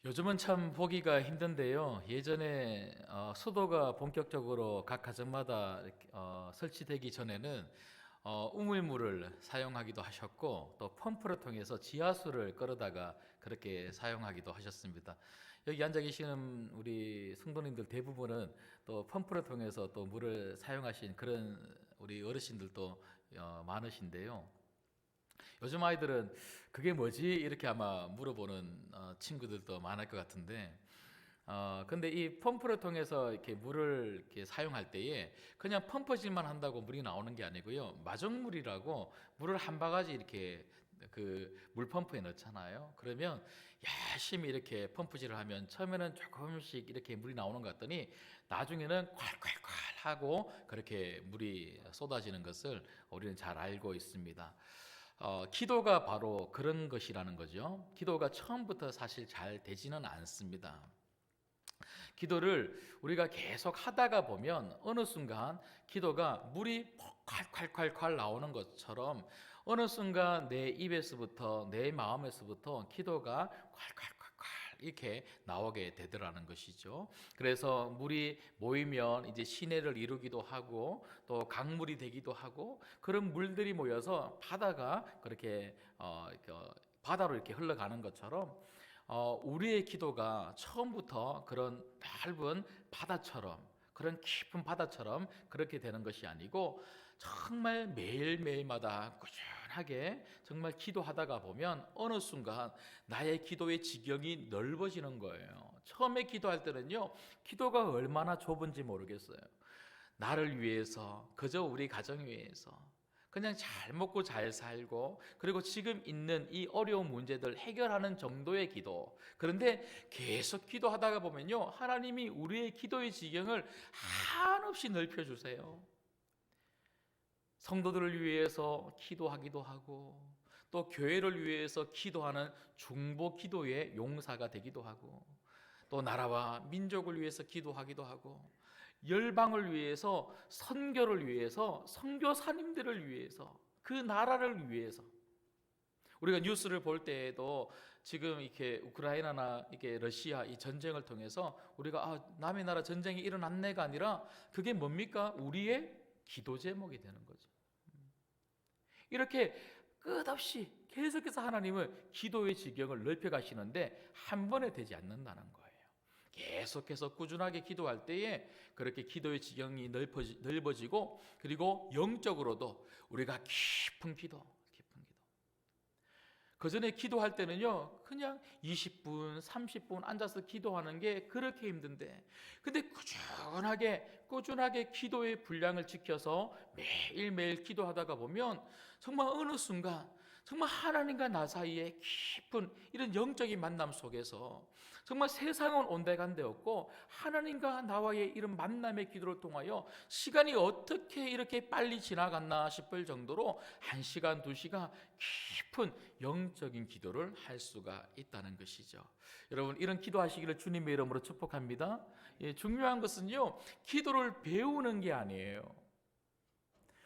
요즘은 참 보기가 힘든데요. 예전에 수도가 본격적으로 각 가정마다 설치되기 전에는 우물물을 사용하기도 하셨고, 또 펌프를 통해서 지하수를 끌어다가 그렇게 사용하기도 하셨습니다. 여기 앉아 계시는 우리 성도님들 대부분은 또 펌프를 통해서 또 물을 사용하신 그런 우리 어르신들도 많으신데요. 요즘 아이들은 그게 뭐지? 이렇게 아마 물어보는 친구들도 많을 것 같은데, 근데 이 펌프를 통해서 이렇게 물을 이렇게 사용할 때에 그냥 펌프질만 한다고 물이 나오는 게 아니고요. 마정물이라고 물을 한 바가지 이렇게 그 물펌프에 넣잖아요. 그러면 열심히 이렇게 펌프질을 하면 처음에는 조금씩 이렇게 물이 나오는 것 같더니 나중에는 콸콸콸 하고 그렇게 물이 쏟아지는 것을 우리는 잘 알고 있습니다. 기도가 바로 그런 것이라는 거죠. 기도가 처음부터 사실 잘 되지는 않습니다. 기도를 우리가 계속 하다가 보면 어느 순간 기도가 물이 콸콸콸콸 나오는 것처럼 어느 순간 내 입에서부터 내 마음에서부터 기도가 콸콸콸콸 이렇게 나오게 되더라는 것이죠. 그래서 물이 모이면 이제 시내를 이루기도 하고 또 강물이 되기도 하고 그런 물들이 모여서 바다가 그렇게 바다로 이렇게 흘러가는 것처럼 우리의 기도가 처음부터 그런 넓은 바다처럼 그런 깊은 바다처럼 그렇게 되는 것이 아니고 정말 매일매일마다 꾸준하게 정말 기도하다가 보면 어느 순간 나의 기도의 지경이 넓어지는 거예요. 처음에 기도할 때는요, 기도가 얼마나 좁은지 모르겠어요. 나를 위해서, 그저 우리 가정 위해서 그냥 잘 먹고 잘 살고 그리고 지금 있는 이 어려운 문제들 해결하는 정도의 기도. 그런데 계속 기도하다가 보면요, 하나님이 우리의 기도의 지경을 한없이 넓혀주세요. 성도들을 위해서 기도하기도 하고 또 교회를 위해서 기도하는 중보 기도의 용사가 되기도 하고 또 나라와 민족을 위해서 기도하기도 하고 열방을 위해서 선교를 위해서 선교사님들을 위해서 그 나라를 위해서 우리가 뉴스를 볼 때에도 지금 이렇게 우크라이나나 이게 러시아 이 전쟁을 통해서 우리가 남의 나라 전쟁이 일어났네가 아니라 그게 뭡니까? 우리의 기도 제목이 되는 거죠. 이렇게 끝없이 계속해서 하나님은 기도의 지경을 넓혀 가시는데 한 번에 되지 않는다는 거예요. 계속해서 꾸준하게 기도할 때에 그렇게 기도의 지경이 넓어지고 그리고 영적으로도 우리가 깊은 기도. 그 전에 기도할 때는요, 그냥 20분, 30분 앉아서 기도하는 게 그렇게 힘든데, 근데 꾸준하게 기도의 분량을 지켜서 매일매일 기도하다가 보면 정말 어느 순간 정말 하나님과 나 사이에 깊은 이런 영적인 만남 속에서 정말 세상은 온데간데 없고 하나님과 나와의 이런 만남의 기도를 통하여 시간이 어떻게 이렇게 빨리 지나갔나 싶을 정도로 1시간, 2시간 깊은 영적인 기도를 할 수가 있다는 것이죠. 여러분, 이런 기도하시기를 주님의 이름으로 축복합니다. 중요한 것은요, 기도를 배우는 게 아니에요.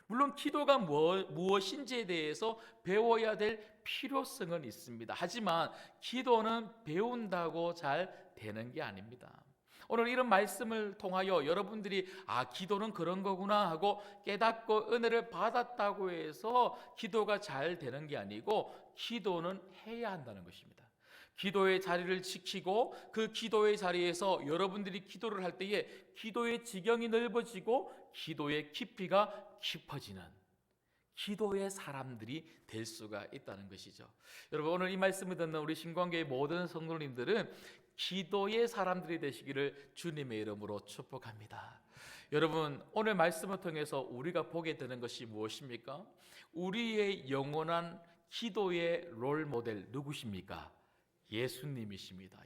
물론 기도가 무엇인지에 대해서 배워야 될 필요성은 있습니다. 하지만 기도는 배운다고 잘 되는 게 아닙니다. 오늘 이런 말씀을 통하여 여러분들이 기도는 그런 거구나 하고 깨닫고 은혜를 받았다고 해서 기도가 잘 되는 게 아니고 기도는 해야 한다는 것입니다. 기도의 자리를 지키고 그 기도의 자리에서 여러분들이 기도를 할 때에 기도의 지경이 넓어지고 기도의 깊이가 깊어지는 기도의 사람들이 될 수가 있다는 것이죠. 여러분, 오늘 이 말씀을 듣는 우리 신광교회 모든 성도님들은 기도의 사람들이 되시기를 주님의 이름으로 축복합니다. 여러분, 오늘 말씀을 통해서 우리가 보게 되는 것이 무엇입니까? 우리의 영원한 기도의 롤 모델 누구십니까? 예수님이십니다.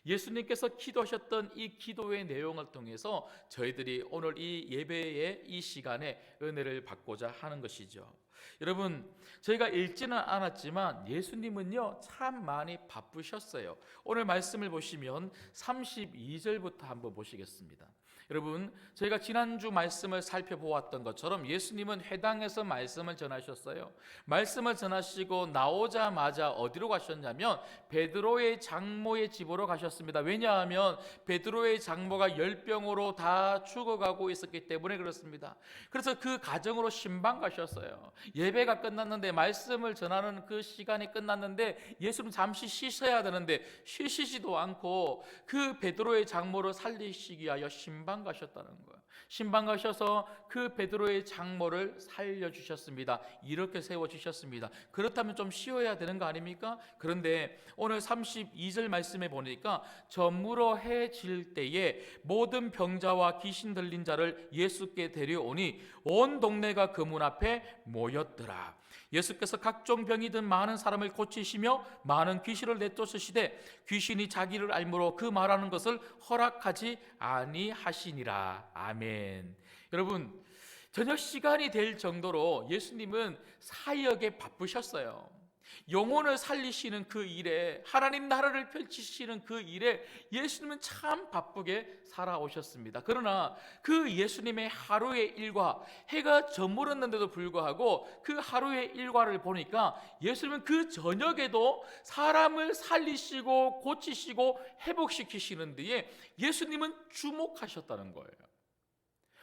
예수님께서 기도하셨던 이 기도의 내용을 통해서 저희들이 오늘 이 예배의 이 시간에 은혜를 받고자 하는 것이죠. 여러분, 저희가 읽지는 않았지만 예수님은요 참 많이 바쁘셨어요. 오늘 말씀을 보시면 32절부터 한번 보시겠습니다. 여러분, 저희가 지난주 말씀을 살펴보았던 것처럼 예수님은 회당에서 말씀을 전하셨어요. 말씀을 전하시고 나오자마자 어디로 가셨냐면 베드로의 장모의 집으로 가셨습니다. 왜냐하면 베드로의 장모가 열병으로 다 죽어가고 있었기 때문에 그렇습니다. 그래서 그 가정으로 신방 가셨어요. 예배가 끝났는데, 말씀을 전하는 그 시간이 끝났는데 예수님 잠시 쉬셔야 되는데 쉬시지도 않고 그 베드로의 장모를 살리시기 위하여 신방 가셨다는 거예요. 신방 가셔서 그 베드로의 장모를 살려주셨습니다. 이렇게 세워주셨습니다. 그렇다면 좀 쉬어야 되는 거 아닙니까? 그런데 오늘 32절 말씀에 보니까 저물어 해질 때에 모든 병자와 귀신 들린 자를 예수께 데려오니 온 동네가 그 문 앞에 모였더라. 예수께서 각종 병이 든 많은 사람을 고치시며 많은 귀신을 내쫓으시되 귀신이 자기를 알므로 그 말하는 것을 허락하지 아니하시니라. 아멘. 여러분, 저녁 시간이 될 정도로 예수님은 사역에 바쁘셨어요. 영혼을 살리시는 그 일에, 하나님 나라를 펼치시는 그 일에 예수님은 참 바쁘게 살아오셨습니다. 그러나 그 예수님의 하루의 일과, 해가 저물었는데도 불구하고 그 하루의 일과를 보니까 예수님은 그 저녁에도 사람을 살리시고 고치시고 회복시키시는 데에 예수님은 주목하셨다는 거예요.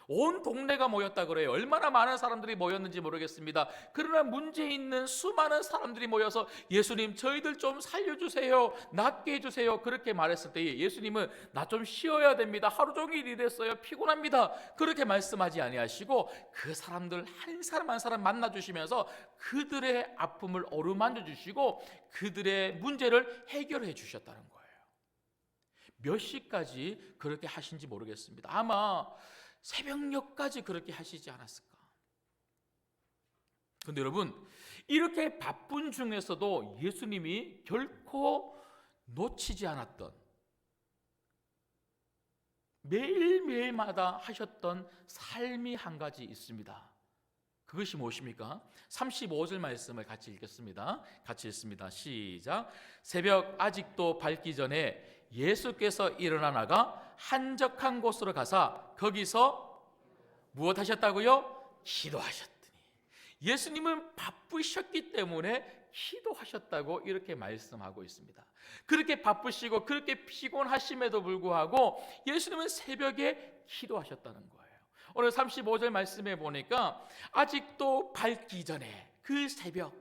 온 동네가 모였다 그래요. 얼마나 많은 사람들이 모였는지 모르겠습니다. 그러나 문제 있는 수많은 사람들이 모여서 예수님, 저희들 좀 살려주세요, 낫게 해주세요, 그렇게 말했을 때 예수님은 나 좀 쉬어야 됩니다, 하루 종일 일했어요, 피곤합니다, 그렇게 말씀하지 아니하시고 그 사람들 한 사람 한 사람 만나주시면서 그들의 아픔을 어루만져 주시고 그들의 문제를 해결해 주셨다는 거예요. 몇 시까지 그렇게 하신지 모르겠습니다. 아마 새벽녘까지 그렇게 하시지 않았을까. 그런데 여러분, 이렇게 바쁜 중에서도 예수님이 결코 놓치지 않았던, 매일매일마다 하셨던 삶이 한 가지 있습니다. 그것이 무엇입니까? 35절 말씀을 같이 읽겠습니다. 같이 읽습니다. 시작. 새벽 아직도 밝기 전에 예수께서 일어나 나가 한적한 곳으로 가사 거기서 무엇 하셨다고요? 기도하셨더니. 예수님은 바쁘셨기 때문에 기도하셨다고 이렇게 말씀하고 있습니다. 그렇게 바쁘시고 그렇게 피곤하심에도 불구하고 예수님은 새벽에 기도하셨다는 거예요. 오늘 35절 말씀에 보니까 아직도 밝기 전에, 그 새벽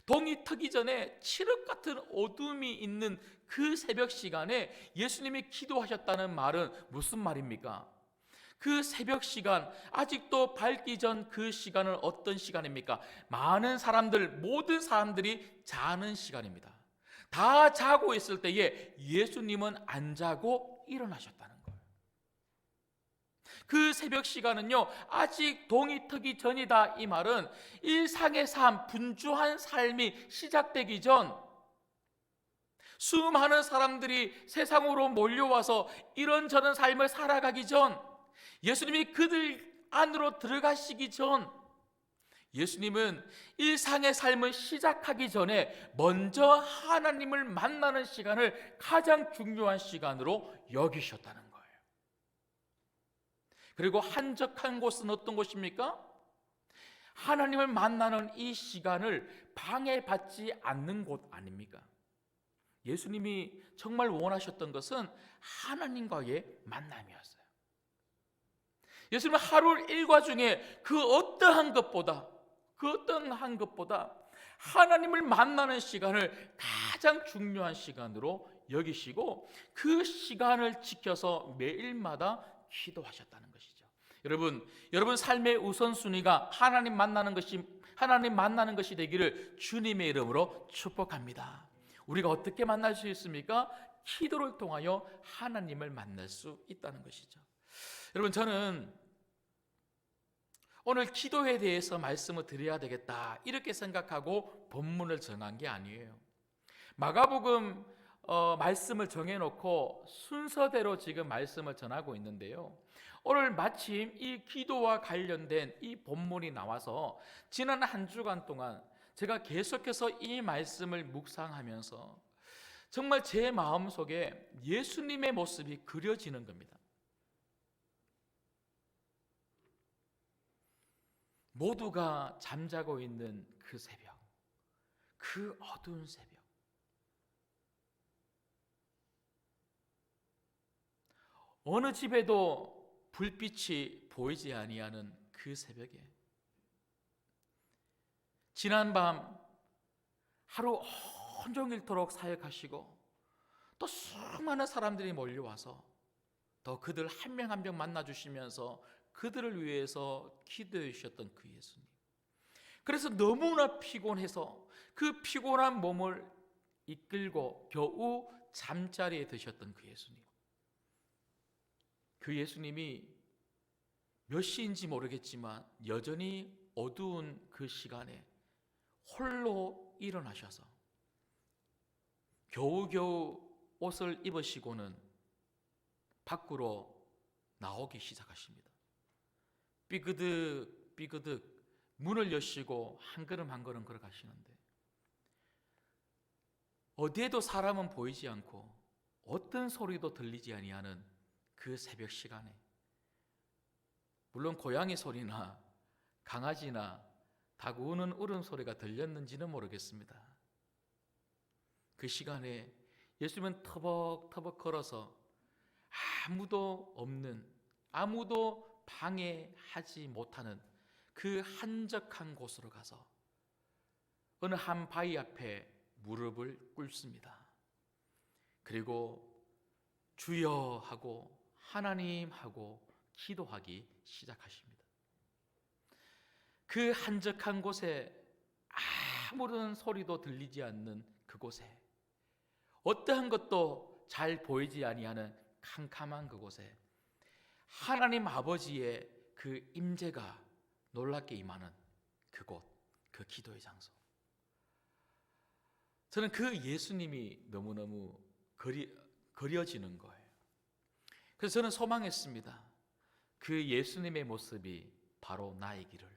동이 트기 전에 칠흑 같은 어둠이 있는 그 새벽 시간에 예수님이 기도하셨다는 말은 무슨 말입니까? 그 새벽 시간, 아직도 밝기 전 그 시간은 어떤 시간입니까? 많은 사람들, 모든 사람들이 자는 시간입니다. 다 자고 있을 때에 예수님은 안 자고 일어나셨다는 거예요. 그 새벽 시간은요, 아직 동이 트기 전이다. 이 말은 일상의 삶, 분주한 삶이 시작되기 전, 수많은 사람들이 세상으로 몰려와서 이런저런 삶을 살아가기 전, 예수님이 그들 안으로 들어가시기 전, 예수님은 일상의 삶을 시작하기 전에 먼저 하나님을 만나는 시간을 가장 중요한 시간으로 여기셨다는 거예요. 그리고 한적한 곳은 어떤 곳입니까? 하나님을 만나는 이 시간을 방해받지 않는 곳 아닙니까? 예수님이 정말 원하셨던 것은 하나님과의 만남이었어요. 예수님은 하루 일과 중에 그 어떠한 것보다 하나님을 만나는 시간을 가장 중요한 시간으로 여기시고 그 시간을 지켜서 매일마다 기도하셨다는 것이죠. 여러분 삶의 우선순위가 하나님 만나는 것이 되기를 주님의 이름으로 축복합니다. 우리가 어떻게 만날 수 있습니까? 기도를 통하여 하나님을 만날 수 있다는 것이죠. 여러분, 저는 오늘 기도에 대해서 말씀을 드려야 되겠다 이렇게 생각하고 본문을 정한 게 아니에요. 마가복음 말씀을 정해놓고 순서대로 지금 말씀을 전하고 있는데요. 오늘 마침 이 기도와 관련된 이 본문이 나와서 지난 한 주간 동안 제가 계속해서 이 말씀을 묵상하면서 정말 제 마음속에 예수님의 모습이 그려지는 겁니다. 모두가 잠자고 있는 그 새벽, 그 어두운 새벽, 어느 집에도 불빛이 보이지 아니하는 그 새벽에 지난밤 하루 온종일토록 사역하시고 또 수많은 사람들이 몰려와서 또 그들 한 명 한 명 만나주시면서 그들을 위해서 기도해 주셨던 그 예수님. 그래서 너무나 피곤해서 그 피곤한 몸을 이끌고 겨우 잠자리에 드셨던 그 예수님. 그 예수님이 몇 시인지 모르겠지만 여전히 어두운 그 시간에 홀로 일어나셔서 겨우겨우 옷을 입으시고는 밖으로 나오기 시작하십니다. 삐그득 삐그득 문을 여시고 한 걸음 한 걸음 걸어가시는데 어디에도 사람은 보이지 않고 어떤 소리도 들리지 아니하는 그 새벽 시간에, 물론 고양이 소리나 강아지나 닭 우는 울음소리가 들렸는지는 모르겠습니다. 그 시간에 예수님은 터벅터벅 걸어서 아무도 없는, 아무도 방해하지 못하는 그 한적한 곳으로 가서 어느 한 바위 앞에 무릎을 꿇습니다. 그리고 주여 하고 하나님 하고 기도하기 시작하십니다. 그 한적한 곳에 아무런 소리도 들리지 않는 그곳에, 어떠한 것도 잘 보이지 아니하는 캄캄한 그곳에 하나님 아버지의 그 임재가 놀랍게 임하는 그곳, 그 기도의 장소. 저는 그 예수님이 너무너무 그려지는 거예요. 그래서 저는 소망했습니다. 그 예수님의 모습이 바로 나이기를,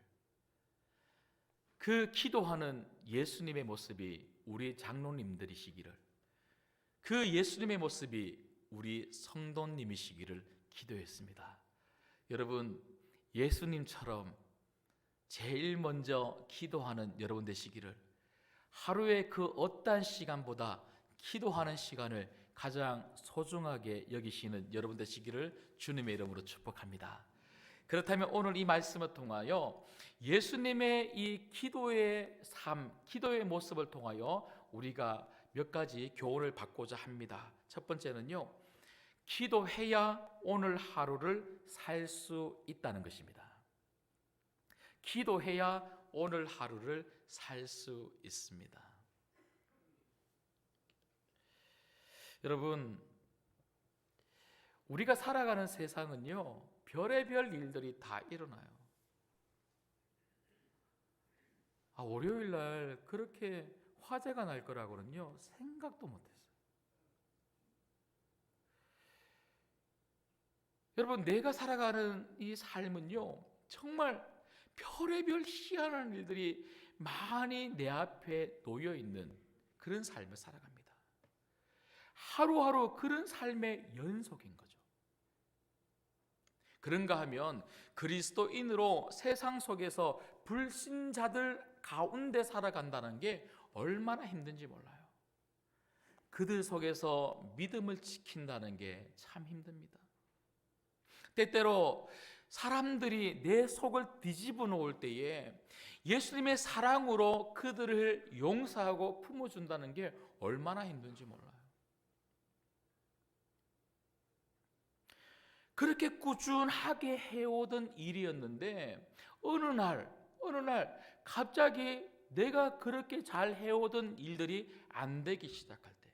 그 기도하는 예수님의 모습이 우리 장로님들이시기를, 그 예수님의 모습이 우리 성도님이시기를 기도했습니다. 여러분, 예수님처럼 제일 먼저 기도하는 여러분 되시기를, 하루의 그 어떠한 시간보다 기도하는 시간을 가장 소중하게 여기시는 여러분 되시기를 주님의 이름으로 축복합니다. 그렇다면 오늘 이 말씀을 통하여 예수님의 이 기도의 삶, 기도의 모습을 통하여 우리가 몇 가지 교훈을 받고자 합니다. 첫 번째는요, 기도해야 오늘 하루를 살 수 있다는 것입니다. 기도해야 오늘 하루를 살 수 있습니다. 여러분, 우리가 살아가는 세상은요, 별의별 일들이 다 일어나요. 월요일 날 그렇게 화재가 날 거라고는요 생각도 못했어요. 여러분, 내가 살아가는 이 삶은요 정말 별의별 희한한 일들이 많이 내 앞에 놓여 있는 그런 삶을 살아갑니다. 하루하루 그런 삶의 연속인 거죠. 그런가 하면 그리스도인으로 세상 속에서 불신자들 가운데 살아간다는 게 얼마나 힘든지 몰라요. 그들 속에서 믿음을 지킨다는 게 참 힘듭니다. 때때로 사람들이 내 속을 뒤집어 놓을 때에 예수님의 사랑으로 그들을 용서하고 품어준다는 게 얼마나 힘든지 몰라요. 그렇게 꾸준하게 해오던 일이었는데 어느 날 갑자기 내가 그렇게 잘 해오던 일들이 안 되기 시작할 때,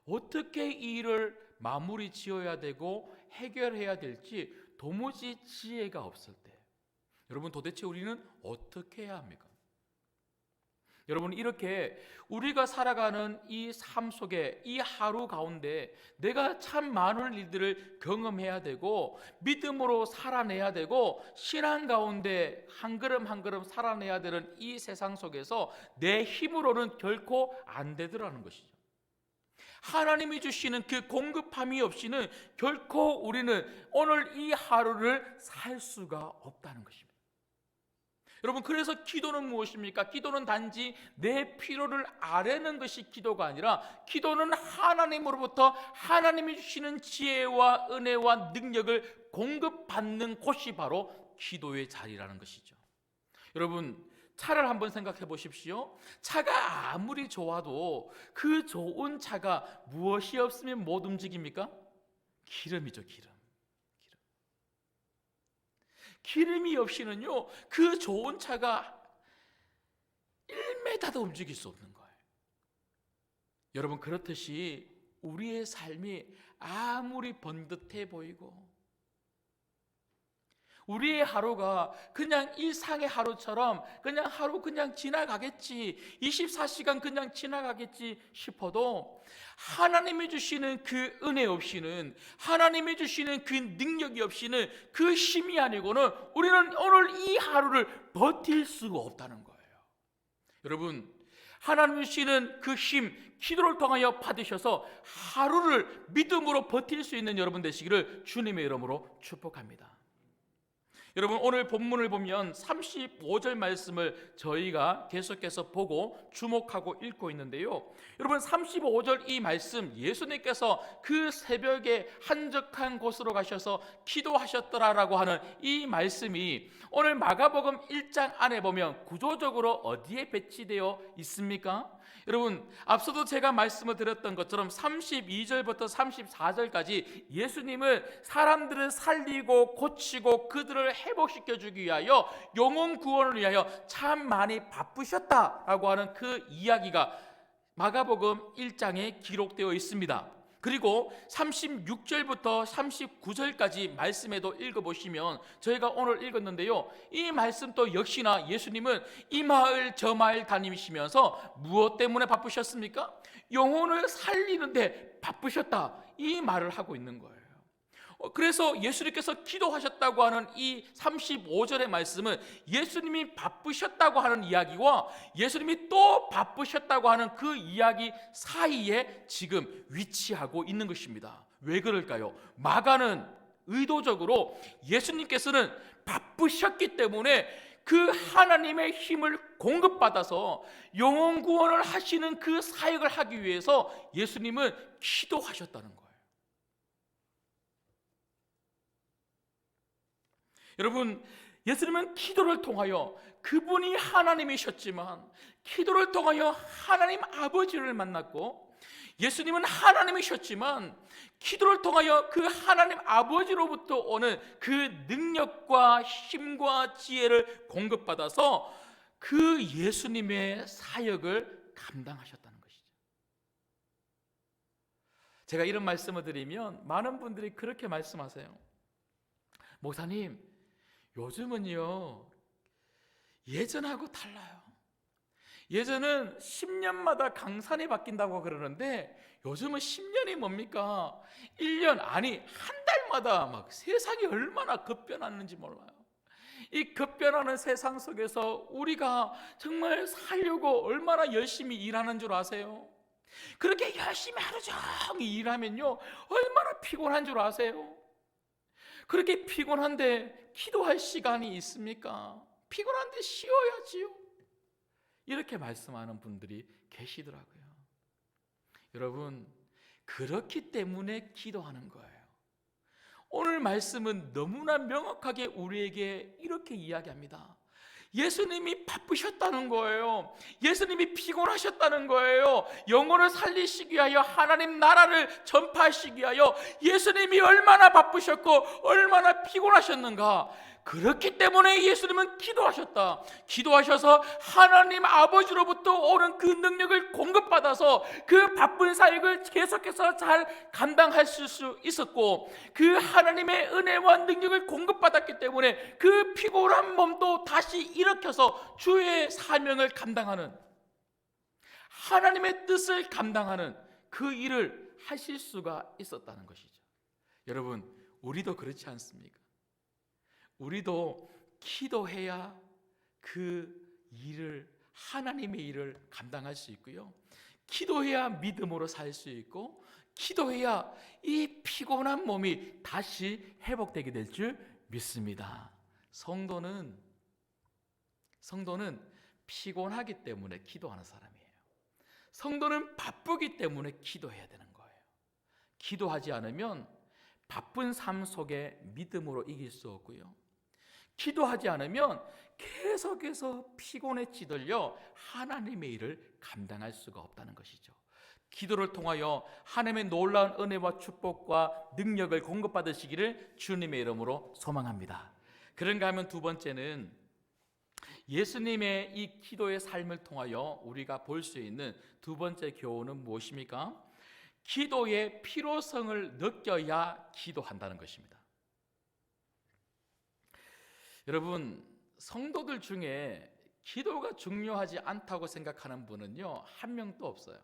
어떻게 이 일을 마무리 지어야 되고 해결해야 될지 도무지 지혜가 없을 때, 여러분 도대체 우리는 어떻게 해야 합니까? 여러분, 이렇게 우리가 살아가는 이 삶 속에, 이 하루 가운데 내가 참 많은 일들을 경험해야 되고 믿음으로 살아내야 되고 신앙 가운데 한 걸음 한 걸음 살아내야 되는 이 세상 속에서 내 힘으로는 결코 안 되더라는 것이죠. 하나님이 주시는 그 공급함이 없이는 결코 우리는 오늘 이 하루를 살 수가 없다는 것입니다. 여러분, 그래서 기도는 무엇입니까? 기도는 단지 내 필요를 아뢰는 것이 기도가 아니라 기도는 하나님으로부터 하나님이 주시는 지혜와 은혜와 능력을 공급받는 곳이 바로 기도의 자리라는 것이죠. 여러분, 차를 한번 생각해 보십시오. 차가 아무리 좋아도 그 좋은 차가 무엇이 없으면 못 움직입니까? 기름이죠, 기름. 기름이 없이는요, 그 좋은 차가 1m도 움직일 수 없는 거예요. 여러분, 그렇듯이 우리의 삶이 아무리 번듯해 보이고 우리의 하루가 그냥 일상의 하루처럼 그냥 하루 그냥 지나가겠지, 24시간 그냥 지나가겠지 싶어도 하나님이 주시는 그 은혜 없이는, 하나님이 주시는 그 능력이 없이는, 그 힘이 아니고는 우리는 오늘 이 하루를 버틸 수가 없다는 거예요. 여러분, 하나님이 주시는 그 힘, 기도를 통하여 받으셔서 하루를 믿음으로 버틸 수 있는 여러분 되시기를 주님의 이름으로 축복합니다. 여러분, 오늘 본문을 보면 35절 말씀을 저희가 계속해서 보고 주목하고 읽고 있는데요, 여러분, 35절 이 말씀, 예수님께서 그 새벽에 한적한 곳으로 가셔서 기도하셨더라라고 하는 이 말씀이 오늘 마가복음 1장 안에 보면 구조적으로 어디에 배치되어 있습니까? 여러분, 앞서도 제가 말씀을 드렸던 것처럼 32절부터 34절까지 예수님은 사람들을 살리고 고치고 그들을 회복시켜주기 위하여 영혼 구원을 위하여 참 많이 바쁘셨다라고 하는 그 이야기가 마가복음 1장에 기록되어 있습니다. 그리고 36절부터 39절까지 말씀에도 읽어보시면 저희가 오늘 읽었는데요, 이 말씀 또 역시나 예수님은 이 마을 저 마을 다니시면서 무엇 때문에 바쁘셨습니까? 영혼을 살리는데 바쁘셨다, 이 말을 하고 있는 거예요. 그래서 예수님께서 기도하셨다고 하는 이 35절의 말씀은 예수님이 바쁘셨다고 하는 이야기와 예수님이 또 바쁘셨다고 하는 그 이야기 사이에 지금 위치하고 있는 것입니다. 왜 그럴까요? 마가는 의도적으로 예수님께서는 바쁘셨기 때문에 그 하나님의 힘을 공급받아서 영혼 구원을 하시는 그 사역을 하기 위해서 예수님은 기도하셨다는 거예요. 여러분, 예수님은 기도를 통하여 그분이 하나님이셨지만 기도를 통하여 하나님 아버지를 만났고, 예수님은 하나님이셨지만 기도를 통하여 그 하나님 아버지로부터 오는 그 능력과 힘과 지혜를 공급받아서 그 예수님의 사역을 감당하셨다는 것이죠. 제가 이런 말씀을 드리면 많은 분들이 그렇게 말씀하세요. 목사님, 요즘은요 예전하고 달라요. 예전은 10년마다 강산이 바뀐다고 그러는데 요즘은 10년이 뭡니까? 1년, 아니 한 달마다 막 세상이 얼마나 급변하는지 몰라요. 이 급변하는 세상 속에서 우리가 정말 살려고 얼마나 열심히 일하는 줄 아세요? 그렇게 열심히 하루 종일 일하면요 얼마나 피곤한 줄 아세요? 그렇게 피곤한데 기도할 시간이 있습니까? 피곤한데 쉬어야지요. 이렇게 말씀하는 분들이 계시더라고요. 여러분, 그렇기 때문에 기도하는 거예요. 오늘 말씀은 너무나 명확하게 우리에게 이렇게 이야기합니다. 예수님이 바쁘셨다는 거예요. 예수님이 피곤하셨다는 거예요. 영혼을 살리시기 위하여 하나님 나라를 전파하시기 위하여 예수님이 얼마나 바쁘셨고 얼마나 피곤하셨는가. 그렇기 때문에 예수님은 기도하셨다. 기도하셔서 하나님 아버지로부터 오는 그 능력을 공급받아서 그 바쁜 사역을 계속해서 잘 감당하실 수 있었고, 그 하나님의 은혜와 능력을 공급받았기 때문에 그 피곤한 몸도 다시 일으켜서 주의 사명을 감당하는, 하나님의 뜻을 감당하는 그 일을 하실 수가 있었다는 것이죠. 여러분, 우리도 그렇지 않습니까? 우리도 기도해야 그 일을, 하나님의 일을 감당할 수 있고요, 기도해야 믿음으로 살 수 있고, 기도해야 이 피곤한 몸이 다시 회복되게 될 줄 믿습니다. 성도는 피곤하기 때문에 기도하는 사람이에요. 성도는 바쁘기 때문에 기도해야 되는 거예요. 기도하지 않으면 바쁜 삶 속에 믿음으로 이길 수 없고요, 기도하지 않으면 계속해서 피곤에 찌들려 하나님의 일을 감당할 수가 없다는 것이죠. 기도를 통하여 하나님의 놀라운 은혜와 축복과 능력을 공급받으시기를 주님의 이름으로 소망합니다. 그런가 하면 두 번째는 예수님의 이 기도의 삶을 통하여 우리가 볼 수 있는 두 번째 교훈은 무엇입니까? 기도의 필요성을 느껴야 기도한다는 것입니다. 여러분, 성도들 중에 기도가 중요하지 않다고 생각하는 분은요, 한 명도 없어요.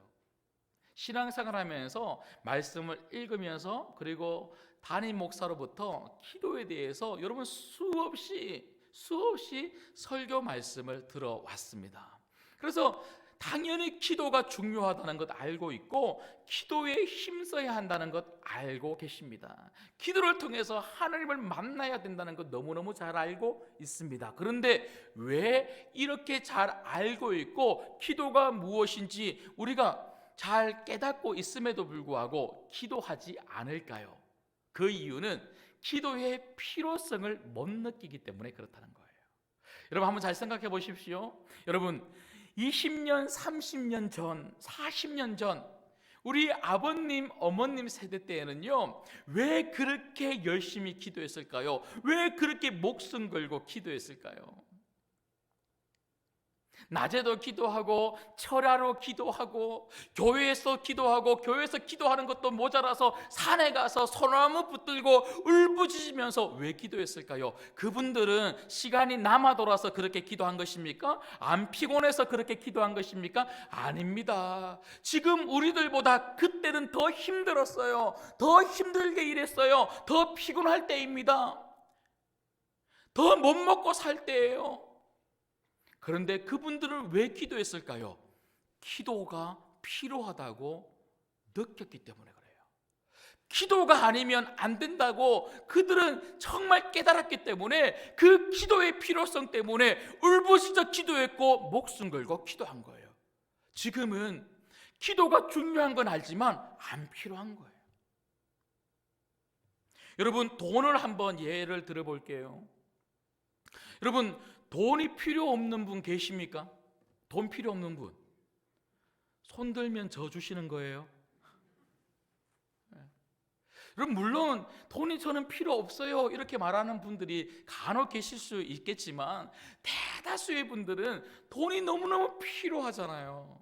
신앙생활하면서 말씀을 읽으면서, 그리고 담임 목사로부터 기도에 대해서 여러분 수없이 설교 말씀을 들어왔습니다. 그래서 당연히 기도가 중요하다는 것 알고 있고, 기도에 힘써야 한다는 것 알고 계십니다. 기도를 통해서 하나님을 만나야 된다는 것 너무너무 잘 알고 있습니다. 그런데 왜 이렇게 잘 알고 있고 기도가 무엇인지 우리가 잘 깨닫고 있음에도 불구하고 기도하지 않을까요? 그 이유는 기도의 필요성을 못 느끼기 때문에 그렇다는 거예요. 여러분, 한번 잘 생각해 보십시오. 여러분, 20년, 30년 전, 40년 전 우리 아버님, 어머님 세대 때에는요, 왜 그렇게 열심히 기도했을까요? 왜 그렇게 목숨 걸고 기도했을까요? 낮에도 기도하고, 철야로 기도하고, 교회에서 기도하고, 교회에서 기도하는 것도 모자라서 산에 가서 소나무 붙들고 울부짖으면서 왜 기도했을까요? 그분들은 시간이 남아 돌아서 그렇게 기도한 것입니까? 안 피곤해서 그렇게 기도한 것입니까? 아닙니다. 지금 우리들보다 그때는 더 힘들었어요. 더 힘들게 일했어요. 더 피곤할 때입니다. 더 못 먹고 살 때예요. 그런데 그분들은 왜 기도했을까요? 기도가 필요하다고 느꼈기 때문에 그래요. 기도가 아니면 안 된다고 그들은 정말 깨달았기 때문에 그 기도의 필요성 때문에 울부짖어 기도했고 목숨 걸고 기도한 거예요. 지금은 기도가 중요한 건 알지만 안 필요한 거예요. 여러분, 돈을 한번 예를 들어볼게요. 여러분, 돈이 필요 없는 분 계십니까? 돈 필요 없는 분 손 들면 저 주시는 거예요. 여러분, 물론 돈이 저는 필요 없어요 이렇게 말하는 분들이 간혹 계실 수 있겠지만 대다수의 분들은 돈이 너무너무 필요하잖아요.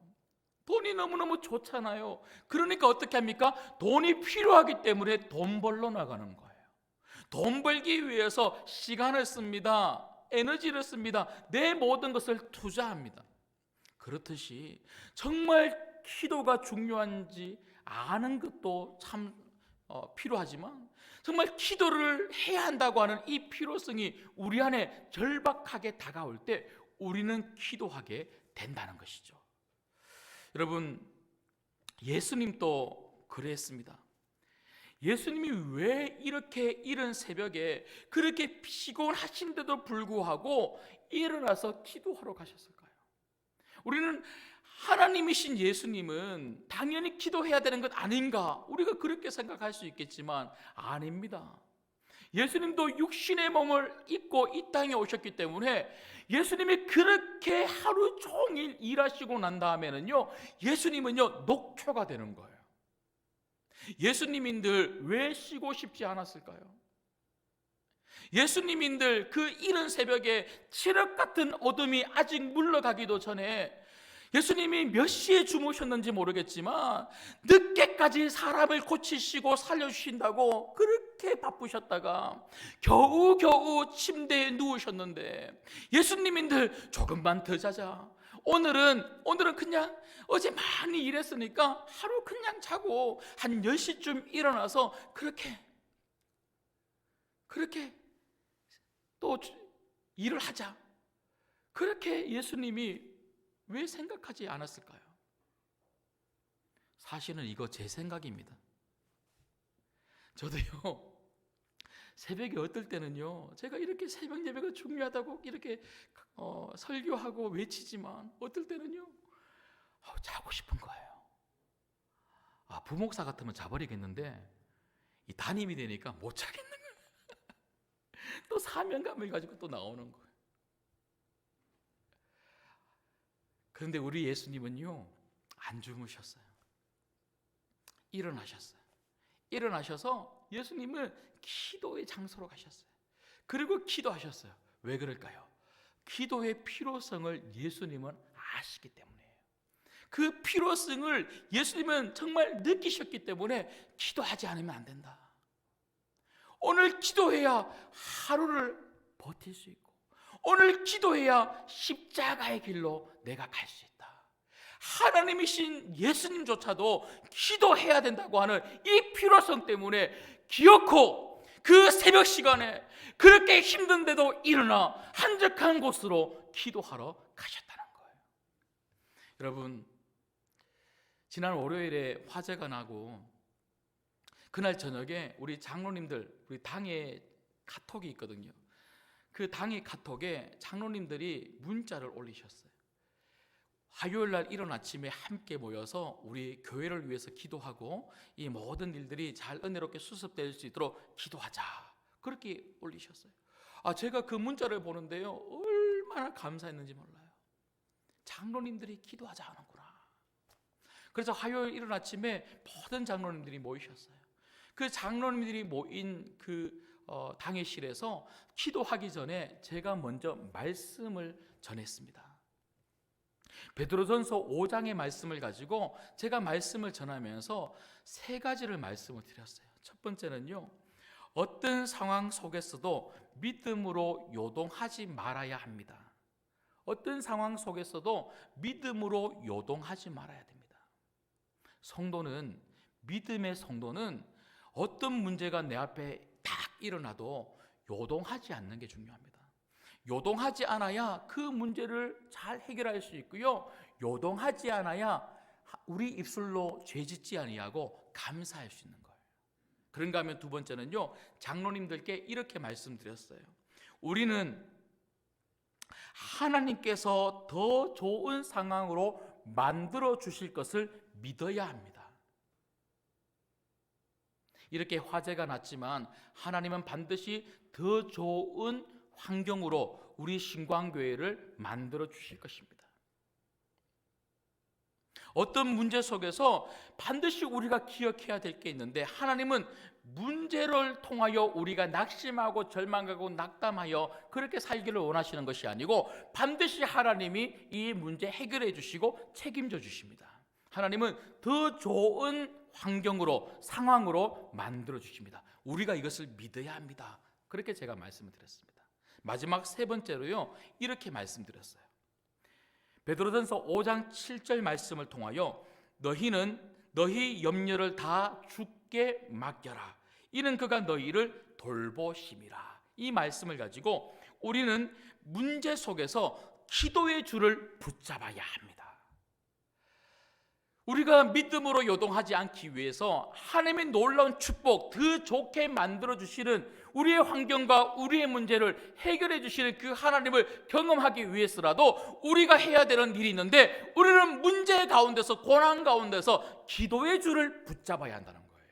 돈이 너무너무 좋잖아요. 그러니까 어떻게 합니까? 돈이 필요하기 때문에 돈 벌러 나가는 거예요. 돈 벌기 위해서 시간을 씁니다. 에너지를 씁니다. 내 모든 것을 투자합니다. 그렇듯이 정말 기도가 중요한지 아는 것도 참 필요하지만 정말 기도를 해야 한다고 하는 이 필요성이 우리 안에 절박하게 다가올 때 우리는 기도하게 된다는 것이죠. 여러분, 예수님도 그랬습니다. 예수님이 왜 이렇게 이른 새벽에 그렇게 피곤하신데도 불구하고 일어나서 기도하러 가셨을까요? 우리는 하나님이신 예수님은 당연히 기도해야 되는 것 아닌가, 우리가 그렇게 생각할 수 있겠지만 아닙니다. 예수님도 육신의 몸을 입고 이 땅에 오셨기 때문에 예수님이 그렇게 하루 종일 일하시고 난 다음에는요, 예수님은요 녹초가 되는 거예요. 예수님인들 왜 쉬고 싶지 않았을까요? 예수님인들 그 이른 새벽에 칠흑 같은 어둠이 아직 물러가기도 전에 예수님이 몇 시에 주무셨는지 모르겠지만 늦게까지 사람을 고치시고 살려주신다고 그렇게 바쁘셨다가 겨우겨우 침대에 누우셨는데 예수님인들 조금만 더 자자, 오늘은 그냥 어제 많이 일했으니까 하루 그냥 자고 한 10시쯤 일어나서 그렇게 또 일을 하자. 그렇게 예수님이 왜 생각하지 않았을까요? 사실은 이거 제 생각입니다. 저도요, 새벽에 어떨 때는요, 제가 이렇게 새벽 예배가 중요하다고 이렇게 설교하고 외치지만 어떨 때는요, 자고 싶은 거예요. 부목사 같으면 자버리겠는데 이 담임이 되니까 못 자겠는 거예요. 또 사명감을 가지고 또 나오는 거예요. 그런데 우리 예수님은요, 안 주무셨어요. 일어나셔서 예수님은 기도의 장소로 가셨어요. 그리고 기도하셨어요. 왜 그럴까요? 기도의 필요성을 예수님은 아시기 때문이에요. 그 필요성을 예수님은 정말 느끼셨기 때문에 기도하지 않으면 안 된다. 오늘 기도해야 하루를 버틸 수 있고, 오늘 기도해야 십자가의 길로 내가 갈 수 있다. 하나님이신 예수님조차도 기도해야 된다고 하는 이 필요성 때문에 기어코 그 새벽 시간에 그렇게 힘든데도 일어나 한적한 곳으로 기도하러 가셨다는 거예요. 여러분, 지난 월요일에 화재가 나고 그날 저녁에 우리 장로님들, 우리 당의 카톡이 있거든요. 그 당의 카톡에 장로님들이 문자를 올리셨어요. 화요일 날 이른 아침에 함께 모여서 우리 교회를 위해서 기도하고 이 모든 일들이 잘 은혜롭게 수습될 수 있도록 기도하자, 그렇게 올리셨어요. 제가 그 문자를 보는데요, 얼마나 감사했는지 몰라요. 장로님들이 기도하자 하는구나. 그래서 화요일 이른 아침에 모든 장로님들이 모이셨어요. 그 장로님들이 모인 그 당회실에서 기도하기 전에 제가 먼저 말씀을 전했습니다. 베드로전서 5장의 말씀을 가지고 제가 말씀을 전하면서 세 가지를 말씀을 드렸어요. 첫 번째는요, 어떤 상황 속에서도 믿음으로 요동하지 말아야 합니다. 어떤 상황 속에서도 믿음으로 요동하지 말아야 됩니다. 믿음의 성도는 어떤 문제가 내 앞에 딱 일어나도 요동하지 않는 게 중요합니다. 요동하지 않아야 그 문제를 잘 해결할 수 있고요, 요동하지 않아야 우리 입술로 죄짓지 아니하고 감사할 수 있는 거예요. 그런가 하면 두 번째는요, 장로님들께 이렇게 말씀드렸어요. 우리는 하나님께서 더 좋은 상황으로 만들어 주실 것을 믿어야 합니다. 이렇게 화재가 났지만 하나님은 반드시 더 좋은 환경으로 우리 신광교회를 만들어 주실 것입니다. 어떤 문제 속에서 반드시 우리가 기억해야 될 게 있는데, 하나님은 문제를 통하여 우리가 낙심하고 절망하고 낙담하여 그렇게 살기를 원하시는 것이 아니고 반드시 하나님이 이 문제 해결해 주시고 책임져 주십니다. 하나님은 더 좋은 환경으로, 상황으로 만들어 주십니다. 우리가 이것을 믿어야 합니다. 그렇게 제가 말씀을 드렸습니다. 마지막 세 번째로요, 이렇게 말씀드렸어요. 베드로전서 5장 7절 말씀을 통하여 너희는 너희 염려를 다 주께 맡겨라. 이는 그가 너희를 돌보심이라. 이 말씀을 가지고 우리는 문제 속에서 기도의 줄을 붙잡아야 합니다. 우리가 믿음으로 요동하지 않기 위해서 하나님의 놀라운 축복, 더 좋게 만들어주시는 우리의 환경과 우리의 문제를 해결해 주시는 그 하나님을 경험하기 위해서라도 우리가 해야 되는 일이 있는데, 우리는 문제 가운데서, 고난 가운데서 기도의 줄을 붙잡아야 한다는 거예요.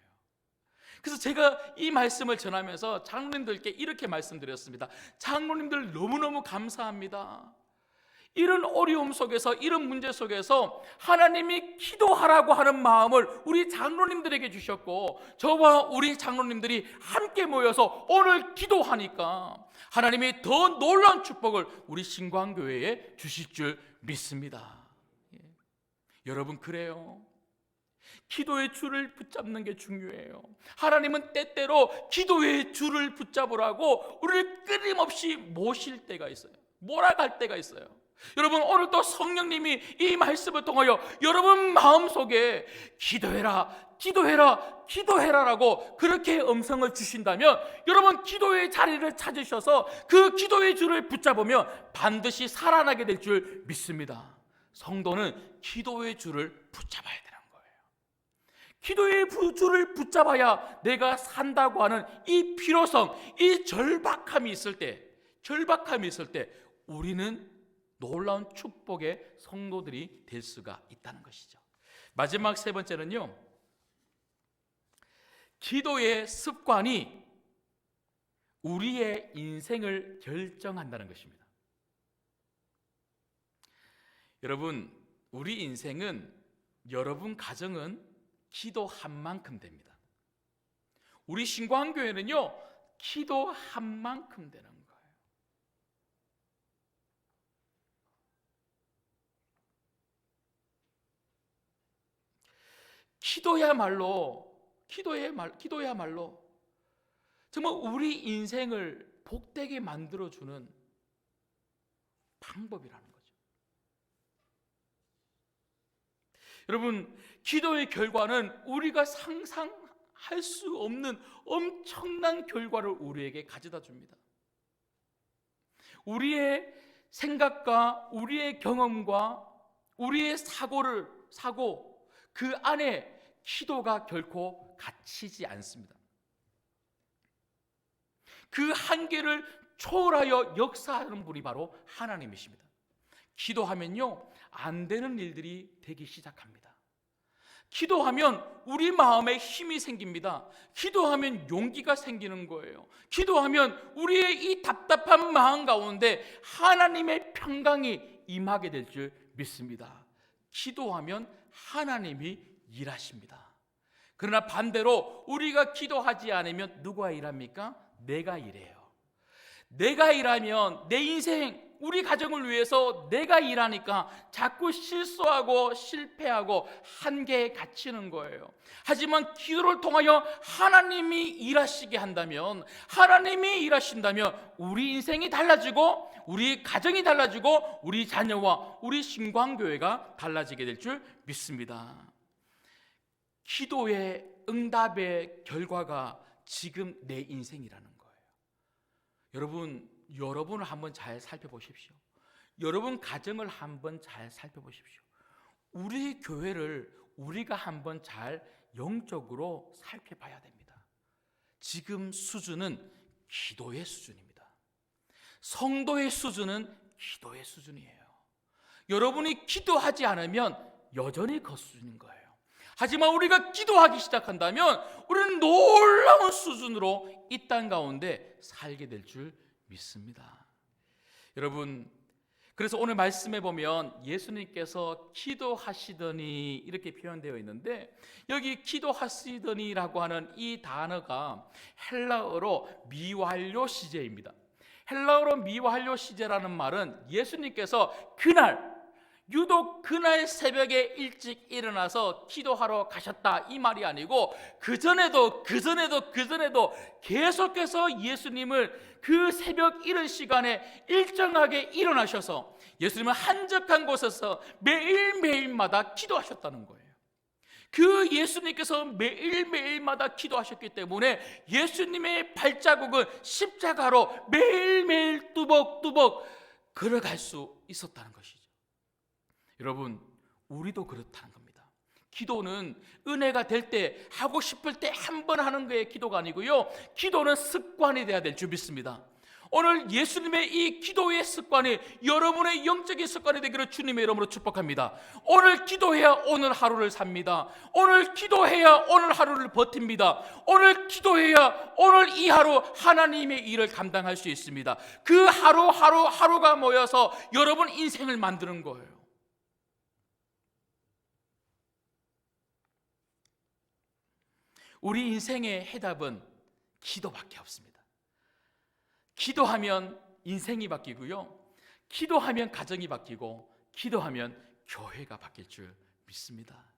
그래서 제가 이 말씀을 전하면서 장로님들께 이렇게 말씀드렸습니다. 장로님들 너무너무 감사합니다. 이런 어려움 속에서, 이런 문제 속에서 하나님이 기도하라고 하는 마음을 우리 장로님들에게 주셨고, 저와 우리 장로님들이 함께 모여서 오늘 기도하니까 하나님이 더 놀라운 축복을 우리 신광교회에 주실 줄 믿습니다. 여러분, 그래요. 기도의 줄을 붙잡는 게 중요해요. 하나님은 때때로 기도의 줄을 붙잡으라고 우리를 끊임없이 모실 때가 있어요. 몰아갈 때가 있어요. 여러분, 오늘도 성령님이 이 말씀을 통하여 여러분 마음속에 기도해라, 기도해라, 기도해라라고 그렇게 음성을 주신다면 여러분 기도의 자리를 찾으셔서 그 기도의 줄을 붙잡으면 반드시 살아나게 될 줄 믿습니다. 성도는 기도의 줄을 붙잡아야 되는 거예요. 기도의 줄을 붙잡아야 내가 산다고 하는 이 필요성, 이 절박함이 있을 때 우리는 놀라운 축복의 성도들이 될 수가 있다는 것이죠. 마지막 세 번째는요, 기도의 습관이 우리의 인생을 결정한다는 것입니다. 여러분, 우리 인생은, 여러분 가정은 기도한 만큼 됩니다. 우리 신광교회는요, 기도한 만큼 되는 거예요. 기도야말로 정말 우리 인생을 복되게 만들어주는 방법이라는 거죠. 여러분, 기도의 결과는 우리가 상상할 수 없는 엄청난 결과를 우리에게 가져다 줍니다. 우리의 생각과 우리의 경험과 우리의 사고 그 안에 기도가 결코 갇히지 않습니다. 그 한계를 초월하여 역사하는 분이 바로 하나님이십니다. 기도하면요, 안 되는 일들이 되기 시작합니다. 기도하면 우리 마음에 힘이 생깁니다. 기도하면 용기가 생기는 거예요. 기도하면 우리의 이 답답한 마음 가운데 하나님의 평강이 임하게 될 줄 믿습니다. 기도하면 하나님이 일하십니다. 그러나 반대로 우리가 기도하지 않으면 누가 일합니까? 내가 일해요. 내가 일하면 내 인생, 우리 가정을 위해서 내가 일하니까 자꾸 실수하고 실패하고 한계에 갇히는 거예요. 하지만 기도를 통하여 하나님이 일하시게 한다면, 하나님이 일하신다면 우리 인생이 달라지고 우리 가정이 달라지고 우리 자녀와 우리 신광교회가 달라지게 될 줄 믿습니다. 기도의 응답의 결과가 지금 내 인생이라는 거예요. 여러분을 한번 잘 살펴보십시오. 여러분 가정을 한번 잘 살펴보십시오. 우리 교회를 우리가 한번 잘 영적으로 살펴봐야 됩니다. 지금 수준은 기도의 수준입니다. 성도의 수준은 기도의 수준이에요. 여러분이 기도하지 않으면 여전히 그 수준인 거예요. 하지만 우리가 기도하기 시작한다면 우리는 놀라운 수준으로 이 땅 가운데 살게 될 줄 믿습니다. 여러분, 그래서 오늘 말씀에 보면 예수님께서 기도하시더니 이렇게 표현되어 있는데, 여기 기도하시더니라고 하는 이 단어가 헬라어로 미완료 시제입니다. 헬라어로 미완료 시제라는 말은 예수님께서 유독 그날 새벽에 일찍 일어나서 기도하러 가셨다 이 말이 아니고 그전에도 계속해서 예수님을 그 새벽 이른 시간에 일정하게 일어나셔서 예수님은 한적한 곳에서 매일매일마다 기도하셨다는 거예요. 그 예수님께서 매일매일마다 기도하셨기 때문에 예수님의 발자국은 십자가로 매일매일 뚜벅뚜벅 걸어갈 수 있었다는 것이죠. 여러분, 우리도 그렇다는 겁니다. 기도는 은혜가 될 때, 하고 싶을 때 한 번 하는 거에 기도가 아니고요, 기도는 습관이 돼야 될 줄 믿습니다. 오늘 예수님의 이 기도의 습관이 여러분의 영적인 습관이 되기를 주님의 이름으로 축복합니다. 오늘 기도해야 오늘 하루를 삽니다. 오늘 기도해야 오늘 하루를 버팁니다. 오늘 기도해야 오늘 이 하루 하나님의 일을 감당할 수 있습니다. 그 하루가 모여서 여러분 인생을 만드는 거예요. 우리 인생의 해답은 기도밖에 없습니다. 기도하면 인생이 바뀌고요, 기도하면 가정이 바뀌고, 기도하면 교회가 바뀔 줄 믿습니다.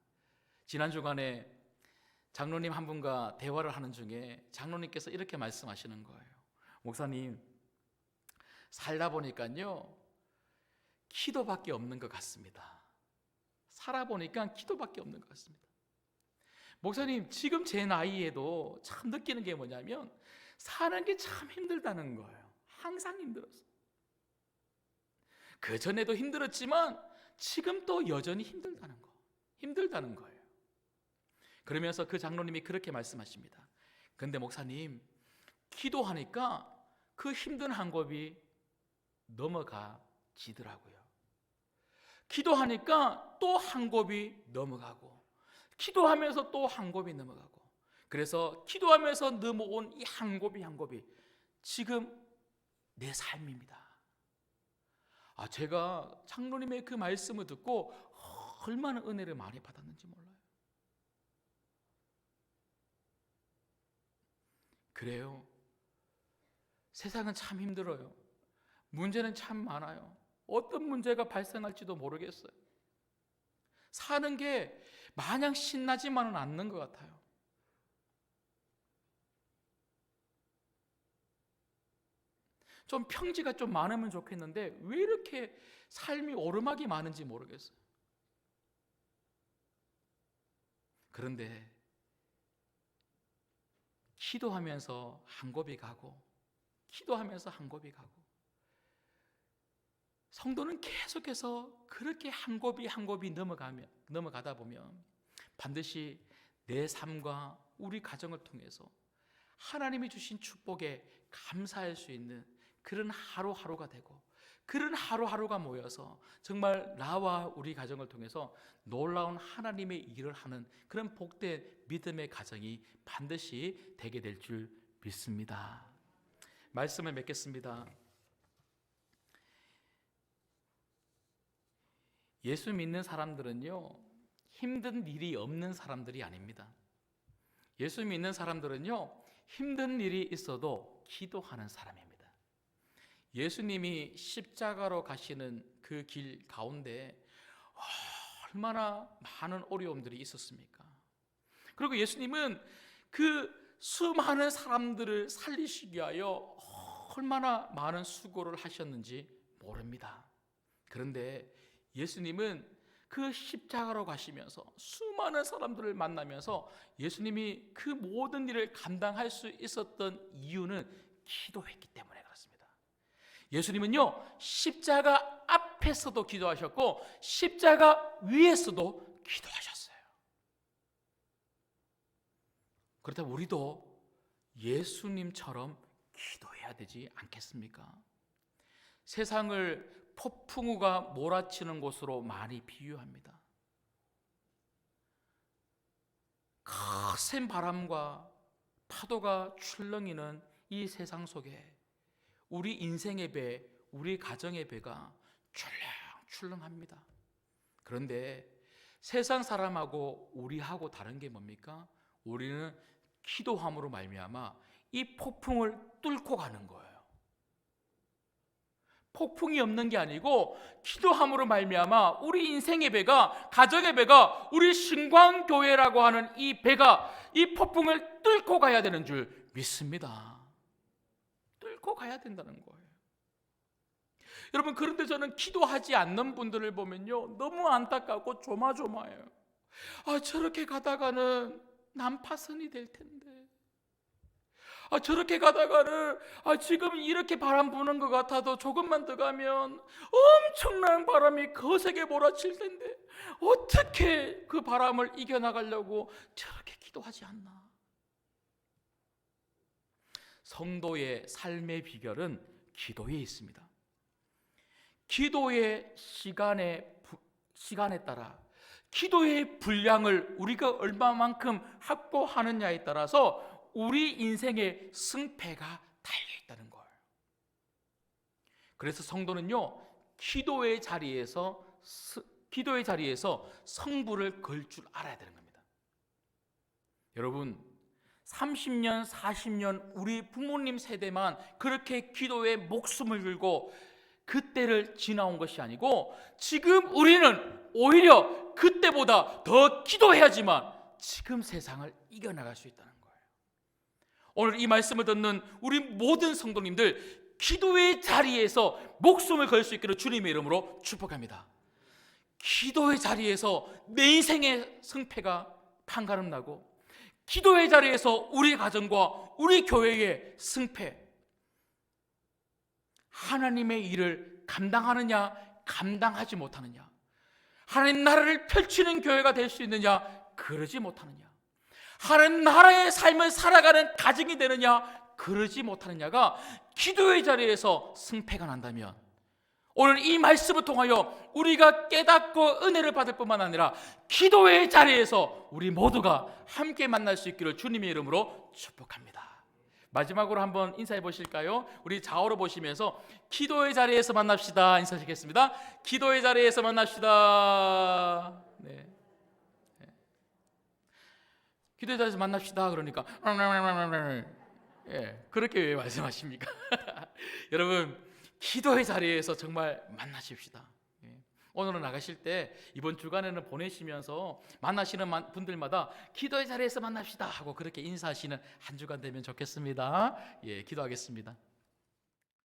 지난 주간에 장로님 한 분과 대화를 하는 중에 장로님께서 이렇게 말씀하시는 거예요. 목사님, 살다 보니까요, 기도밖에 없는 것 같습니다. 살아보니까 기도밖에 없는 것 같습니다. 목사님, 지금 제 나이에도 참 느끼는 게 뭐냐면 사는 게 참 힘들다는 거예요. 항상 힘들었어요. 그 전에도 힘들었지만 지금 또 여전히 힘들다는 거예요. 그러면서 그 장로님이 그렇게 말씀하십니다. 근데 목사님, 기도하니까 그 힘든 한 곱이 넘어가지더라고요. 기도하니까 또 한 곱이 넘어가고, 기도하면서 또 한 곱이 넘어가고, 그래서 기도하면서 넘어온 이 한 곱이 지금 내 삶입니다. 제가 장로님의 그 말씀을 듣고 얼마나 은혜를 많이 받았는지 몰라요. 그래요. 세상은 참 힘들어요. 문제는 참 많아요. 어떤 문제가 발생할지도 모르겠어요. 사는 게 마냥 신나지만은 않는 것 같아요. 좀 평지가 좀 많으면 좋겠는데 왜 이렇게 삶이 오르막이 많은지 모르겠어요. 그런데 기도하면서 한 곱이 가고, 기도하면서 한 곱이 가고, 성도는 계속해서 그렇게 한 곱이 넘어가다 보면 반드시 내 삶과 우리 가정을 통해서 하나님이 주신 축복에 감사할 수 있는 그런 하루하루가 되고, 그런 하루하루가 모여서 정말 나와 우리 가정을 통해서 놀라운 하나님의 일을 하는 그런 복된 믿음의 가정이 반드시 되게 될 줄 믿습니다. 말씀을 맺겠습니다. 예수 믿는 사람들은요, 힘든 일이 없는 사람들이 아닙니다. 예수 믿는 사람들은요, 힘든 일이 있어도 기도하는 사람입니다. 예수님이 십자가로 가시는 그 길 가운데 얼마나 많은 어려움들이 있었습니까? 그리고 예수님은 그 수많은 사람들을 살리시기 위하여 얼마나 많은 수고를 하셨는지 모릅니다. 그런데 예수님은 그 십자가로 가시면서 수많은 사람들을 만나면서 예수님이 그 모든 일을 감당할 수 있었던 이유는 기도했기 때문에 그렇습니다. 예수님은요, 십자가 앞에서도 기도하셨고 십자가 위에서도 기도하셨어요. 그렇다면 우리도 예수님처럼 기도해야 되지 않겠습니까? 세상을 폭풍우가 몰아치는 곳으로 많이 비유합니다. 거센 바람과 파도가 출렁이는 이 세상 속에 우리 인생의 배, 우리 가정의 배가 출렁출렁합니다. 그런데 세상 사람하고 우리하고 다른 게 뭡니까? 우리는 기도함으로 말미암아 이 폭풍을 뚫고 가는 거예요. 폭풍이 없는 게 아니고 기도함으로 말미암아 우리 인생의 배가, 가정의 배가, 우리 신광교회라고 하는 이 배가 이 폭풍을 뚫고 가야 되는 줄 믿습니다. 뚫고 가야 된다는 거예요. 여러분, 그런데 저는 기도하지 않는 분들을 보면요, 너무 안타깝고 조마조마해요. 저렇게 가다가는 난파선이 될 텐데, 저렇게 가다가는 지금 이렇게 바람 부는 것 같아도 조금만 더 가면 엄청난 바람이 거세게 몰아칠 텐데 어떻게 그 바람을 이겨나가려고 저렇게 기도하지 않나? 성도의 삶의 비결은 기도에 있습니다. 기도의 시간에 따라, 기도의 분량을 우리가 얼마만큼 확보하느냐에 따라서 우리 인생의 승패가 달려있다는 거예요. 그래서 성도는요, 기도의 자리에서 성부를 걸 줄 알아야 되는 겁니다. 여러분, 30년, 40년 우리 부모님 세대만 그렇게 기도에 목숨을 걸고 그때를 지나온 것이 아니고 지금 우리는 오히려 그때보다 더 기도해야지만 지금 세상을 이겨나갈 수 있다는 거예요. 오늘 이 말씀을 듣는 우리 모든 성도님들, 기도의 자리에서 목숨을 걸 수 있기를 주님의 이름으로 축복합니다. 기도의 자리에서 내 인생의 승패가 판가름 나고, 기도의 자리에서 우리 가정과 우리 교회의 승패, 하나님의 일을 감당하느냐 감당하지 못하느냐, 하나님 나라를 펼치는 교회가 될 수 있느냐 그러지 못하느냐, 하나님 나라의 삶을 살아가는 가정이 되느냐 그러지 못하느냐가 기도의 자리에서 승패가 난다면, 오늘 이 말씀을 통하여 우리가 깨닫고 은혜를 받을 뿐만 아니라 기도의 자리에서 우리 모두가 함께 만날 수 있기를 주님의 이름으로 축복합니다. 마지막으로 한번 인사해 보실까요? 우리 좌우로 보시면서 기도의 자리에서 만납시다 인사하시겠습니다. 기도의 자리에서 만납시다. 네. 기도의 자리에서 만납시다 그러니까 그렇게 왜 말씀하십니까? 여러분, 기도의 자리에서 정말 만나십시다. 오늘은 나가실 때, 이번 주간에는 보내시면서 만나시는 분들마다 기도의 자리에서 만납시다 하고 그렇게 인사하시는 한 주간 되면 좋겠습니다. 기도하겠습니다.